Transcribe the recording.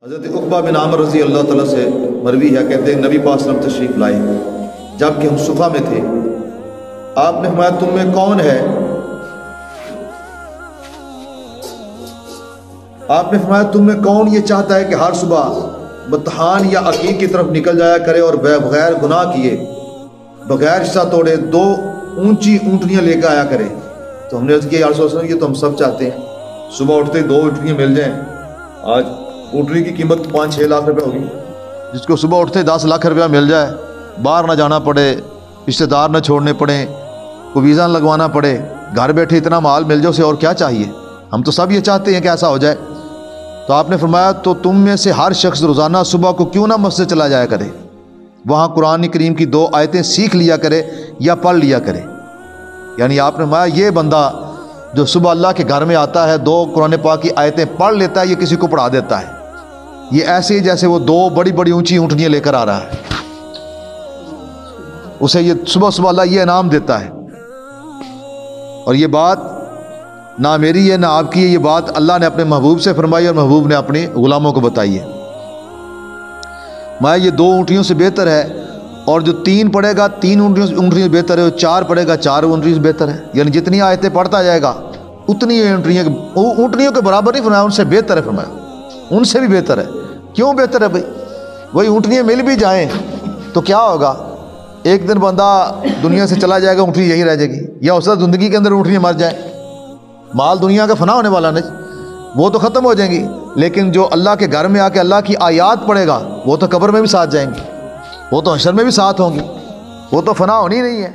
حضرت عقبہ بن عامر رضی اللہ تعالیٰ سے مروی ہے، کہتے ہیں نبی پاک صلی اللہ علیہ وسلم تشریف لائے جب کہ ہم صفہ میں تھے، آپ نے فرمایا تم میں کون ہے؟ آپ نے فرمایا تم میں کون یہ چاہتا ہے کہ ہر صبح بطحان یا عقیق کی طرف نکل جایا کرے اور بغیر گناہ کیے، بغیر حصہ توڑے 2 اونچی اونٹنیاں لے کے آیا کرے؟ تو ہم نے عرض کیا یا رسول اللہ، یہ تو ہم سب چاہتے ہیں، صبح اٹھتے 2 اونٹنیاں مل جائیں۔ آج اونٹنی کی قیمت 5-6 لاکھ روپے ہوگی، جس کو صبح اٹھتے 10 لاکھ روپیہ مل جائے، باہر نہ جانا پڑے، رشتہ دار نہ چھوڑنے پڑیں، کوئی ویزا نہ لگوانا پڑے، گھر بیٹھے اتنا مال مل جائے، اسے اور کیا چاہیے؟ ہم تو سب یہ چاہتے ہیں کہ ایسا ہو جائے۔ تو آپ نے فرمایا تو تم میں سے ہر شخص روزانہ صبح کو کیوں نہ مسجد چلا جایا کرے، وہاں قرآن کریم کی 2 آیتیں سیکھ لیا کرے یا پڑھ لیا کرے۔ یعنی آپ نے فرمایا یہ بندہ جو صبح اللہ کے گھر میں آتا ہے 2 قرآن پاک کی آیتیں پڑھ لیتا ہے، یہ کسی کو پڑھا دیتا ہے، یہ ایسے ہی جیسے وہ 2 بڑی بڑی اونچی اونٹنیاں لے کر آ رہا ہے، اسے یہ صبح صبح اللہ یہ انعام دیتا ہے۔ اور یہ بات نہ میری ہے نہ آپ کی ہے، یہ بات اللہ نے اپنے محبوب سے فرمائی اور محبوب نے اپنے غلاموں کو بتائی ہے۔ میں یہ 2 اونٹنیوں سے بہتر ہے، اور جو 3 پڑھے گا 3 اونٹنیوں سے بہتر ہے، اور 4 پڑھے گا 4 اونٹنیوں سے بہتر ہے۔ یعنی جتنی آیتیں پڑھتا جائے گا اتنی اونٹنیوں کے برابر نہیں فرمایا، ان سے بہتر ہے فرمایا، ان سے بھی بہتر ہے۔ کیوں بہتر ہے بھائی؟ وہی اونٹنیاں مل بھی جائیں تو کیا ہوگا؟ ایک دن بندہ دنیا سے چلا جائے گا، اونٹنی یہی رہ جائے گی، یا اس زندگی کے اندر اونٹنیاں مر جائیں۔ مال دنیا کا فنا ہونے والا نہیں، وہ تو ختم ہو جائیں گی، لیکن جو اللہ کے گھر میں آ کے اللہ کی آیات پڑھے گا وہ تو قبر میں بھی ساتھ جائیں گی، وہ تو حشر میں بھی ساتھ ہوں گی، وہ تو فنا ہونی نہیں ہے۔